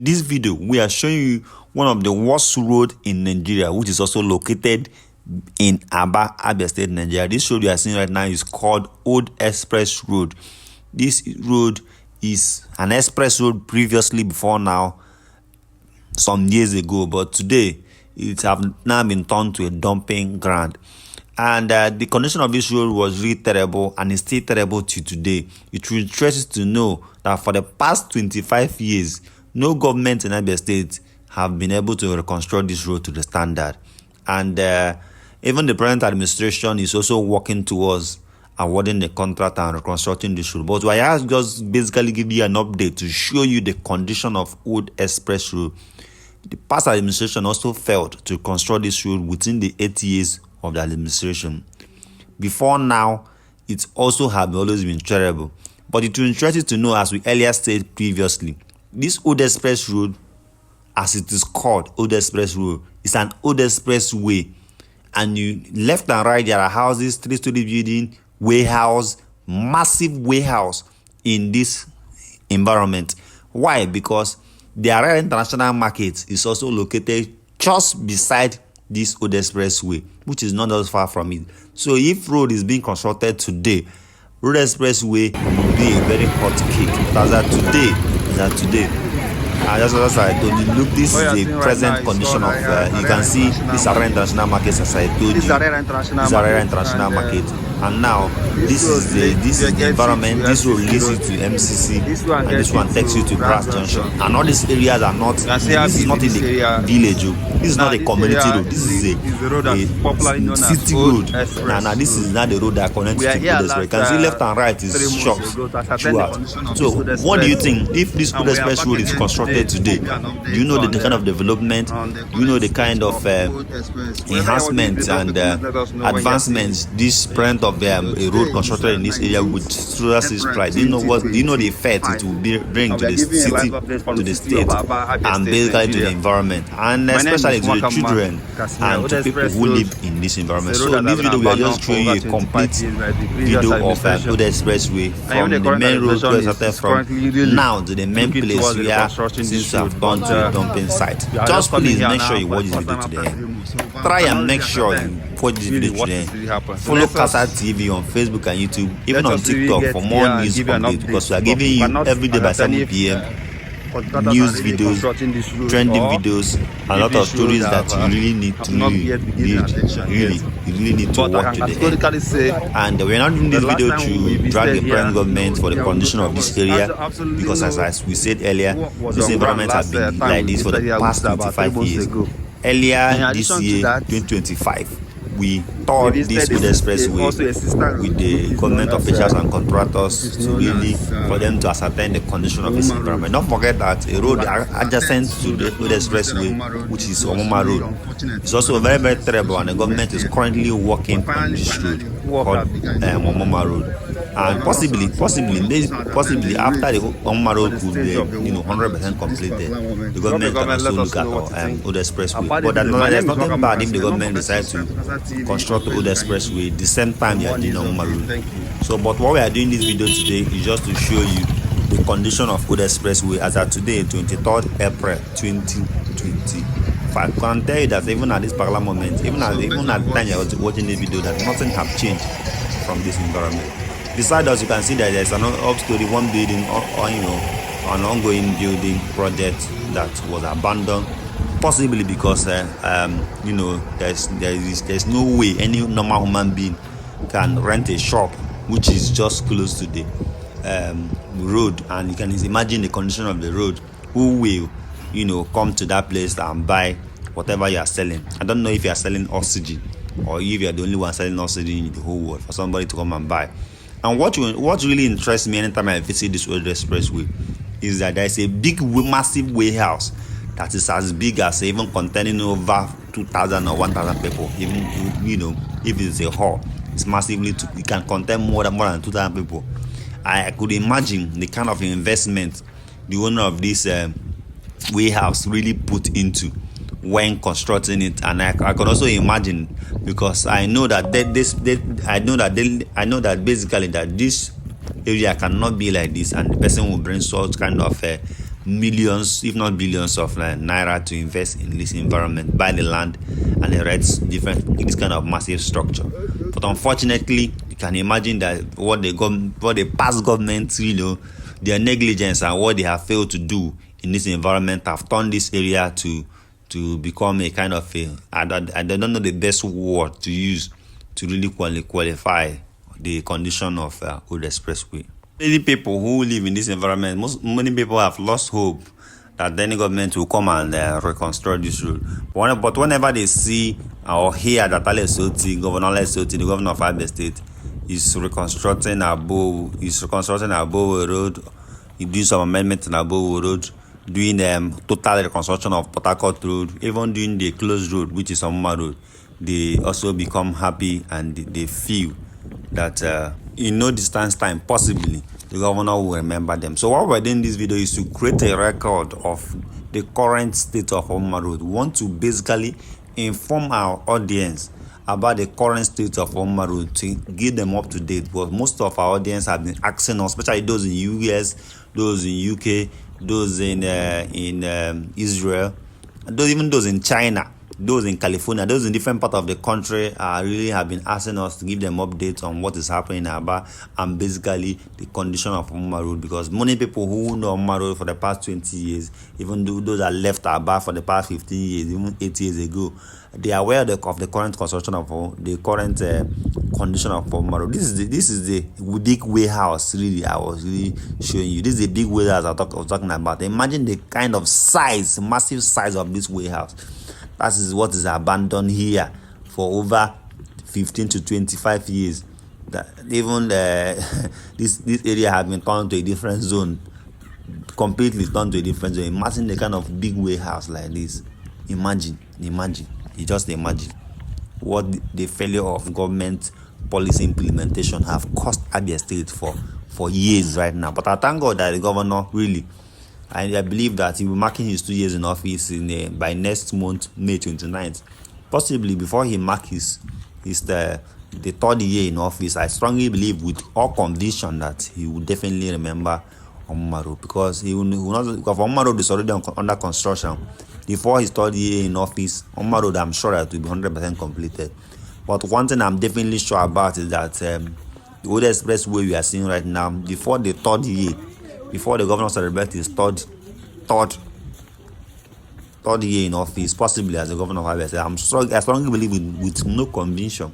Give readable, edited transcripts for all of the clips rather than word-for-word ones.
This video, we are showing you one of the worst road in Nigeria, which is also located in Aba, Abia State, Nigeria. This road you are seeing right now is called Old Express Road. This road is an express road previously before now, some years ago, but today it have now been turned to a dumping ground. And the condition of this road was really terrible, and it's still terrible to today. It will interest you to know that for the past 25 years, no government in Abia State have been able to reconstruct this road to the standard. And even the present administration is also working towards awarding the contract and reconstructing this road. But I have just basically give you an update to show you the condition of Old Express Road. The past administration also failed to construct this road within the 8 years of the administration. Before now, it also have always been terrible. But it will interest you to know, as we earlier said previously, this Old Express Road, as it is called, Old Express Road, is an old express way. And you left and right, there are houses, 3-story building, warehouse, massive warehouse in this environment. Why? Because the Arera International Market is also located just beside this Old Express Way, which is not as far from it. So if road is being constructed today, Road Express Way will be a very hot cake. But as today, and that's what I told you. Look, this is the present condition of, you can see this Arera International Market, as I told you. This Arera International Market. And now, this is the environment. This road leads you to MCC, and this one takes you to Brass Junction. And all these areas are not, this is not in the village. This is not a community road. This is a city road. Now this is not the road that connects to Old Express. You can see left and right is shops throughout. So what do you think? If this Old Express Road is constructed today, do you know the kind of development? Do you know the kind of enhancements and advancements this brand of a road constructed in this area would seriously pride? Do you know the effect it will bring to the city, to the state, and basically to the environment, and especially to the children and to people who live in this environment? So in this video, we are just showing you a complete video of Old Expressway from the main road where it started from now to the main place where since have gone to the dumping site. Just please make sure you watch this video to the end. Try and make sure you watch this video to the end. Follow Kasa TV on Facebook and YouTube, even on TikTok for more news updates, because we are giving you every day by 7 p.m. news videos, trending videos, a lot of stories that you really need to really need to watch to the end. And we're not doing this video to drag the present government for the condition of this area, because as we said earlier, this environment has been like this for the past 25 years. Earlier this year, 2025, we toured this Old Expressway with the government officials and contractors to really for them to ascertain the condition of this environment. Don't forget that a road adjacent to the Old Expressway, which is Omoma Road, is also very, very terrible, and the government is currently working on this road called Omoma Road. And possibly after the Omoma Road could be 100% completed, the government can also look at Old Expressway. But there's nothing bad if the government decides to construct the Old Expressway the same time they are doing Omoma Road. So, but what we are doing this video today is just to show you the condition of Old Expressway as of today, 23rd April 2025. I can tell you that even at this particular moment, even at the time you are watching this video, that nothing have changed from this environment. Beside us, you can see that there's an up-story, one building, or an ongoing building project that was abandoned, possibly because there's no way any normal human being can rent a shop which is just close to the road, and you can imagine the condition of the road. Who will come to that place and buy whatever you are selling? I don't know if you are selling oxygen or if you are the only one selling oxygen in the whole world for somebody to come and buy. And what really interests me anytime I visit this Old Expressway is that there is a big, massive warehouse that is as big as even containing over 2,000 or 1,000 people. Even if it's a hall, it's massively it can contain more than 2,000 people. I could imagine the kind of investment the owner of this warehouse really put into when constructing it. And I could also imagine, because I know that basically that this area cannot be like this, and the person will bring such kind of millions, if not billions of naira to invest in this environment, buy the land and erect this kind of massive structure. But unfortunately, you can imagine that what the past governments, their negligence and what they have failed to do in this environment have turned this area to become a kind of I don't know the best word to use to really qualify the condition of Old Expressway. Many people who live in this environment, many people have lost hope that any government will come and reconstruct this road. But whenever they see or hear that Governor Ale Soti, the governor of Abia State, is reconstructing Abowo Road, he doing some amendments in Abowo Road, doing total reconstruction of Port Harcourt Road, even doing the closed road, which is Omuma Road, they also become happy and they feel that in no distance time, possibly, the governor will remember them. So what we're doing in this video is to create a record of the current state of Omuma Road. We want to basically inform our audience about the current state of Omuma Road to get them up to date. But most of our audience have been asking us, especially those in US, those in UK, those in Israel, and even those in China, those in California, those in different parts of the country really have been asking us to give them updates on what is happening in Aba and basically the condition of Omuma Road, because many people who know Omuma Road for the past 20 years, even those that left Aba for the past 15 years, even 8 years ago, they are aware of the current construction of the current condition of Omuma Road. This is the big warehouse. Really, I was really showing you. This is the big warehouse I was talking about. Imagine the kind of size, massive size of this warehouse. That is what is abandoned here for over 15 to 25 years. That even this area has been turned to a different zone, completely turned to a different zone. Imagine the kind of big warehouse like this. Imagine. You just imagine what the failure of government policy implementation have cost Abia State for years right now. But I thank God that the governor really, and I believe that he will be marking his 2 years in office by next month, May 29th. Possibly before he marks the third year in office, I strongly believe with all conviction that he will definitely remember Omuma Road, because Omuma Road is already under construction. Before his third year in office, Omuma Road, I'm sure that will be 100% completed. But one thing I'm definitely sure about is that the Old Expressway we are seeing right now, before the third year, before the governor celebrates his third year in office, possibly as the governor of Abia State, I strongly believe with no conviction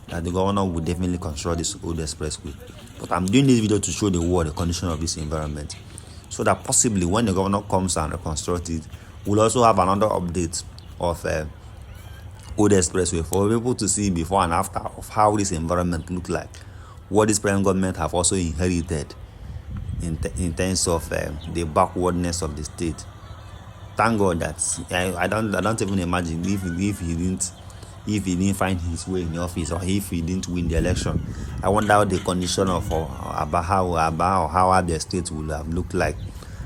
that the governor will definitely construct this Old Expressway. But I'm doing this video to show the world the condition of this environment, so that possibly when the governor comes and reconstructs it, we'll also have another update of Old Expressway for people to see before and after of how this environment look like, what this present government have also inherited in terms of the backwardness of the state. Thank God that I don't even imagine if he didn't find his way in the office, or if he didn't win the election. I wonder how the condition of how Abia State would have looked like.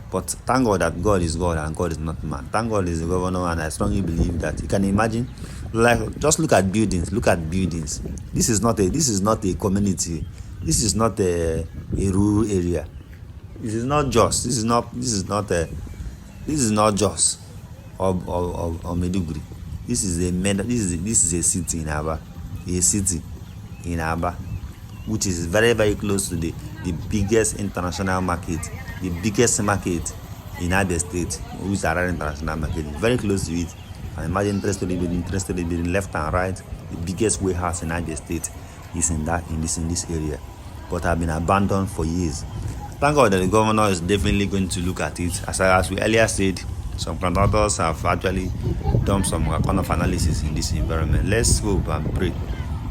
But thank God that God is God and God is not man. Thank God is the governor, and I strongly believe that you can imagine. Like, just look at buildings. This is not a community. This is not a rural area. This is not just or Maiduguri. This is a city in Aba, which is very, very close to the biggest international market, the biggest market in Abia State, which is Harare International Market. Very close to it. And imagine interested building left and right. The biggest warehouse in Abia State is in this area, but have been abandoned for years. Thank God that the governor is definitely going to look at it. As we earlier said, some contractors have actually done some kind of analysis in this environment. Let's hope and pray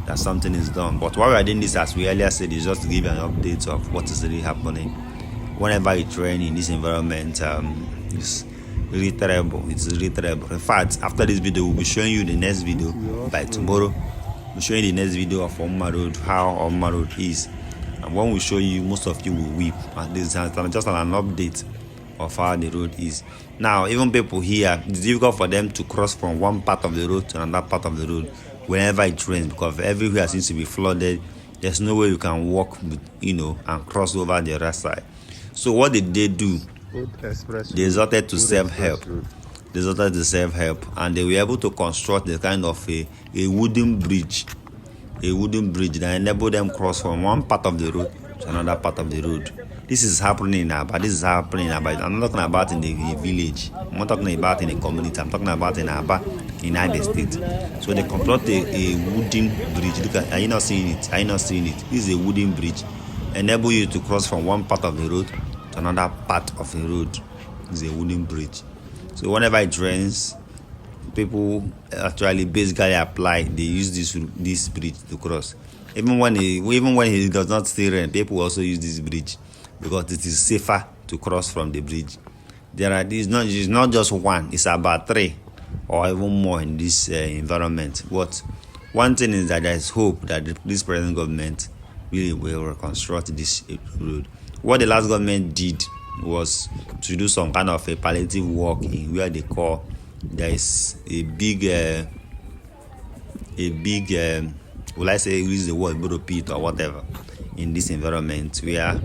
that something is done. But why we are doing this, as we earlier said, is just to give you an update of what is really happening. Whenever you train in this environment, it's really terrible. It's really terrible. In fact, after this video, we'll be showing you the next video by tomorrow. We'll show you the next video of Omuma Road, how Omuma Road is. And when we show you, most of you will weep. And this is just an update of how the road is. Now, even people here, it's difficult for them to cross from one part of the road to another part of the road whenever it rains, because everywhere seems to be flooded. There's no way you can walk, and cross over the other side. So what did they do? They resorted to self-help. They resorted to self-help, and they were able to construct a kind of a wooden bridge. A wooden bridge that enabled them cross from one part of the road to another part of the road. This is happening in Aba. This is happening in Aba. I'm not talking about in a village. I'm not talking about in a community. I'm talking about in Aba, in Abia State. So they constructed a wooden bridge. Look at, are you not seeing it? Are you not seeing it? This is a wooden bridge. Enable you to cross from one part of the road to another part of the road. It's a wooden bridge. So whenever it rains, people actually basically apply. They use this bridge to cross. Even when it does not still rain, people also use this bridge because it is safer to cross from the bridge. It's not just one. It's about 3 or even more in this environment. But one thing is that there is hope that this present government really will reconstruct this road. What the last government did was to do some kind of a palliative work in where they call there is a big will I say use the word borrow pit or whatever in this environment where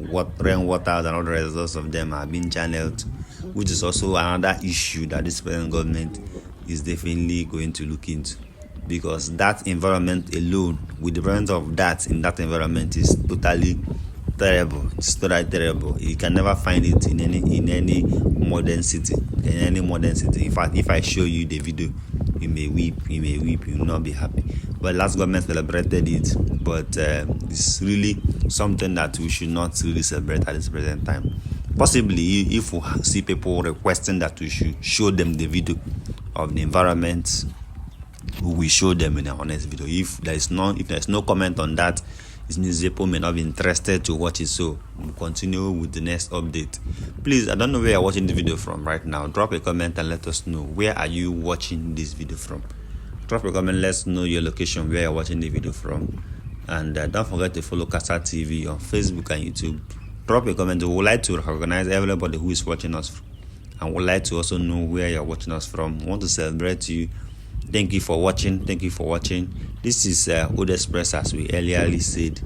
what rainwater and other results of them are being channeled, which is also another issue that this present government is definitely going to look into, because that environment alone, with the presence of that in that environment, is totally terrible. It's totally terrible. You can never find it in any modern city. In fact, if I show you the video, you may weep, you will not be happy. But last government celebrated it, but it's really something that we should not really celebrate at this present time. Possibly, if we see people requesting that we should show them the video of the environment, we will show them in a honest video. If there's no comment on that, it means people may not be interested to watch it. So we'll continue with the next update. Please, I don't know where you're watching the video from right now. Drop a comment and let us know where are you watching this video from. Drop a comment, let us know your location, where you're watching the video from. And don't forget to follow Kasa TV on Facebook and YouTube. Drop a comment. We would like to recognize everybody who is watching us, and would like to also know where you're watching us from. We want to celebrate you. Thank you for watching. This is Old Express, as we earlier said,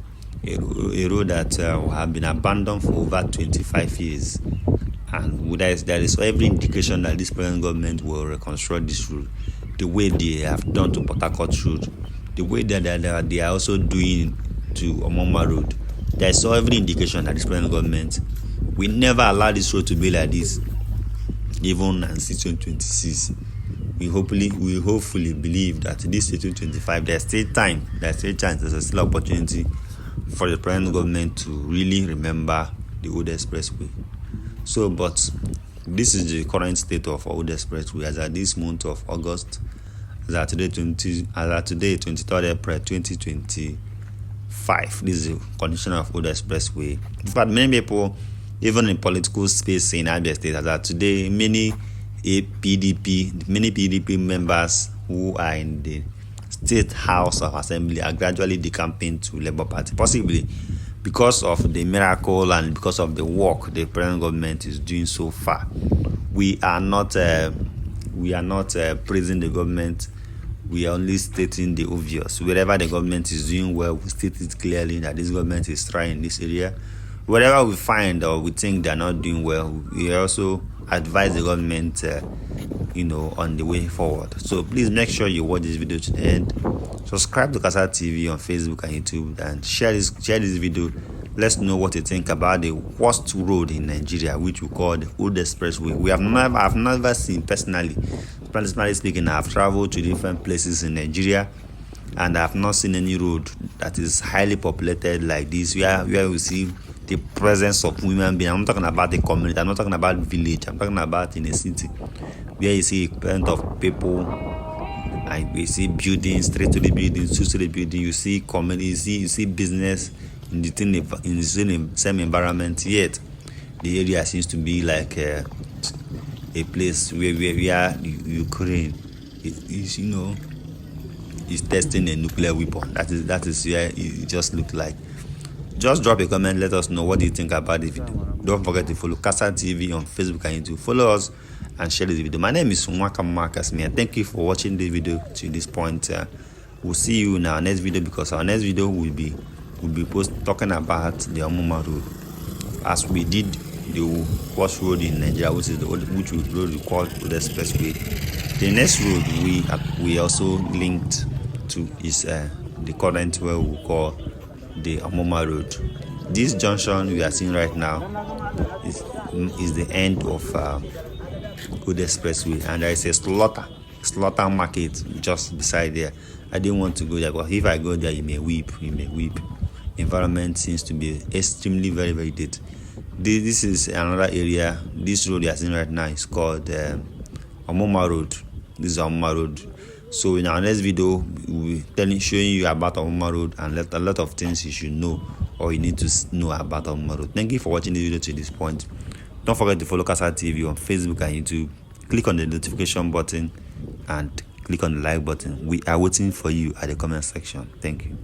a road that have been abandoned for over 25 years, and there is every indication that this present government will reconstruct this road the way they have done to Port Harcourt Road, the way that they are also doing to Omoma Road. There is every indication that this present government will never allow this road to be like this, even in 2026. We hopefully believe that this 2025, there's still time, there's still opportunity for the present government to really remember the Old Expressway. So, but this is the current state of Old Expressway as at this month of August, as at today, 23rd April 2025. This is the condition of Old Expressway. In fact, many people, even in political space in Abia State, as at today, many PDP members who are in the State House of Assembly are gradually decamping to Labour Party, possibly because of the miracle and because of the work the present government is doing so far. We are not praising the government. We are only stating the obvious. Wherever the government is doing well, we state it clearly that this government is trying in this area. Wherever we find or we think they are not doing well, we also advise the government on the way forward. So please make sure you watch this video to the end. Subscribe to Kasa TV on Facebook and YouTube, and share this video. Let's know what you think about the worst road in Nigeria, which we call the Old Expressway. I've never seen personally speaking. I've traveled to different places in Nigeria, and I've not seen any road that is highly populated like this, where we see the presence of women being. I'm not talking about the community, I'm not talking about village, I'm talking about in a city where you see a plenty of people, and you see buildings, 3-story buildings, 2-story buildings, you see community, you see business in the same environment. Yet the area seems to be like a place where Ukraine is testing a nuclear weapon. That is where it just looked like. Just drop a comment, let us know what you think about the video. Don't forget to follow Kasa TV on Facebook and YouTube. Follow us and share this video. My name is Nwaka Marcus. Thank you for watching the video to this point. We'll see you in our next video, because our next video will be talking about the Omoma Road. as we did the worst road in Nigeria, which road we call the expressway. The next road we also linked to is the current where we call the Omoma Road. This junction we are seeing right now is the end of Old Expressway, and there is a slaughter market just beside there. I didn't want to go there, but if I go there, you may weep. Environment seems to be extremely very dirty. This is another area. This road you are seeing right now is called Omoma Road. This is Omoma Road. So in our next video, we will be showing you about Omoma Road and a lot of things you should know or you need to know about Omoma Road. Thank you for watching this video to this point. Don't forget to follow Kasa TV on Facebook and YouTube. Click on the notification button and click on the like button. We are waiting for you at the comment section. Thank you.